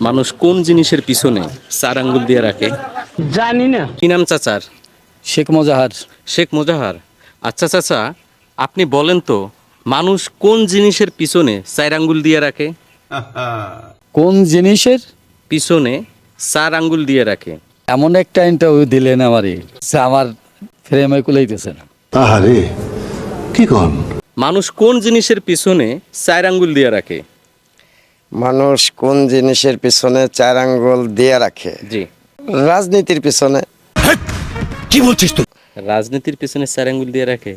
মানুষ কোন জিনিসের পিছনে চার আঙ্গুল দিয়ে রাখে? জানি না। কি নাম চাচার? শেখ মোজাহার। শেখ মোজাহার। আচ্ছা চাচা, আপনি বলেন তো, মানুষ কোন জিনিসের পিছনে চার আঙ্গুল দিয়ে রাখে? কোন জিনিসের পিছনে চার আঙ্গুল দিয়ে রাখে। এমন একটা ইন্টারভিউ দিলেন আমারে, সে আমার ফ্রেমে কুলাইতেছে না। আহারে কি কন? মানুষ কোন জিনিসের পিছনে চার আঙ্গুল দিয়ে রাখে? মানুষ কোন জিনিসের পিছনে চার আঙ্গুল দিয়ে রাখে? জি। রাজনীতির পিছনে। কি বলছিস তুই? রাজনীতির পিছনে চার আঙ্গুল দিয়ে রাখে?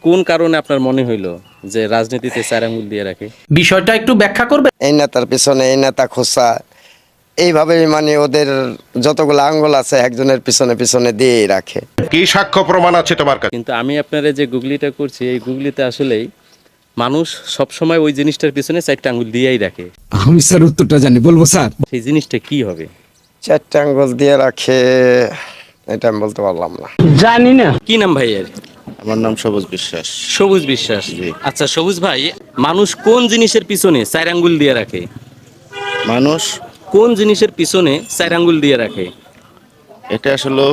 কোন কারণে আপনার মনে হইলো যে রাজনীতিতে চার আঙ্গুল দিয়ে রাখে? বিষয়টা একটু ব্যাখ্যা করবে? এই নেতার পিছনে এই নেতা খোসা, এইভাবে মানে ওদের যতগুলো আঙ্গুল আছে একজনের পিছনে পিছনে দিয়েই রাখে। কি সাক্ষ্য প্রমাণ আছে তোমার কাছে? কিন্তু আমি আপনারা যে গুগলিটা করছি, এই গুগলিতে আসলেই মানুষ সবসময় ওই জিনিসটার পিছনে চারটা আঙ্গুল দিয়েই রাখে। আমি স্যার উত্তরটা জানি, বলবো স্যার? সেই জিনিসটা কি হবে? চারটা আঙ্গুল দিয়ে রাখে, এটা আমি বলতে পারলাম না। জানি না। কি নাম ভাইয়ের? আমার নাম সবুজ বিশ্বাস। সবুজ বিশ্বাস। আচ্ছা সবুজ ভাই, মানুষ কোন জিনিসের পিছনে চার আঙ্গুল দিয়ে রাখে? মানুষ কোন জিনিসের পিছনে চার আঙ্গুল দিয়ে রাখে? এটা আসলে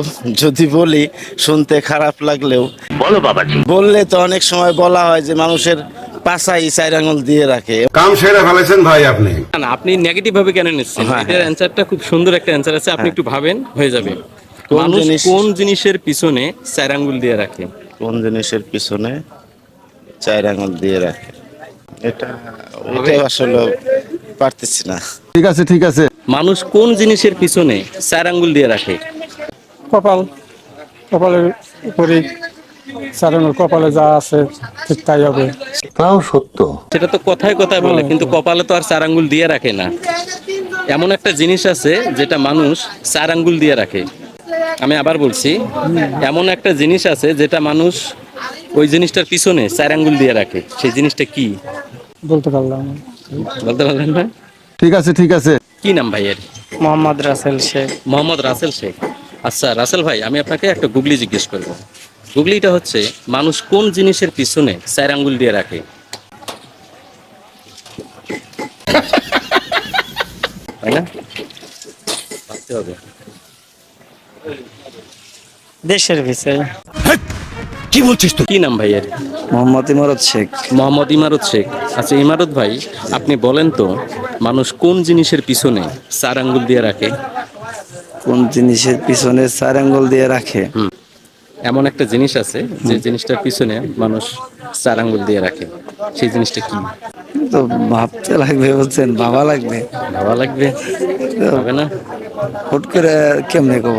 যদি বলি শুনতে খারাপ লাগলেও বলো বাবাজি, বললে তো অনেক সময় বলা হয় যে মানুষের পাছাই চার আঙুল দিয়ে রাখে। কাম সেরে ফেলেছেন ভাই আপনি। না না, আপনি নেগেটিভ ভাবে কেন নিচ্ছেন? হ্যাঁ, এটার অ্যানসারটা খুব সুন্দর একটা অ্যানসার আছে, আপনি একটু ভাবেন, হয়ে যাবে। কোন মানুষ জিনিস? কোন জিনিসের পিছনে চার আঙ্গুল দিয়ে রাখে? কোন জিনিসের পিছনে চার আঙুল দিয়ে রাখে? এটা আসলে পারতেছি না। ঠিক আছে ঠিক আছে। মানুষ কোন জিনিসের পিছনে চার আঙ্গুল দিয়ে রাখে? কপাল, কপালের উপরে চার আঙুল, কপালে যা আছে ঠিক তাই হবে। তাও সত্য। সেটা তো কথায় কথায় বলে, কিন্তু কপালে তো আর চার আঙ্গুল দিয়ে রাখে না। এমন একটা জিনিস আছে যেটা মানুষ চার আঙ্গুল দিয়ে রাখে। আমি আবার বলছি, এমন একটা জিনিস আছে যেটা মানুষ ওই জিনিসটার পিছনে চার আঙ্গুল দিয়ে রাখে। সেই জিনিসটা কি? বলতে পারলাম না। বলতে পারলেন না? ঠিক আছে ঠিক আছে। কি নাম ভাইয়ের? মোহাম্মদ রাসেল শেখ। মোহাম্মদ রাসেল শেখ। আচ্ছা রাসেল ভাই, আমি আপনাকে একটা গুগলি জিজ্ঞেস করব। গুগলিটা হচ্ছে, মানুষ কোন জিনিসের পিছনে চার আঙ্গুল দিয়ে রাখে? তাই না? ভাবতে হবে। দেশের বিষয়। কি বলছিস তুই? কি নাম ভাইয়ের? মোহাম্মদ ইমারত শেখ। মোহাম্মদ ইমারত শেখ। আচ্ছা ইমারত ভাই, আপনি বলেন তো, মানুষ কোন জিনিসের পিছনে চার আঙ্গুল দিয়ে রাখে? কোন জিনিসের পিছনে চার আঙ্গুল দিয়ে রাখে? এমন একটা জিনিস আছে যে জিনিসটার পিছনে মানুষ চার আঙ্গুল দিয়ে রাখে। সেই জিনিসটা কি? তো ভাবতে লাগবে, বলছেন ভাবা লাগবে। ভাবা লাগবে, হবে না? হুট করে কেমনে কব?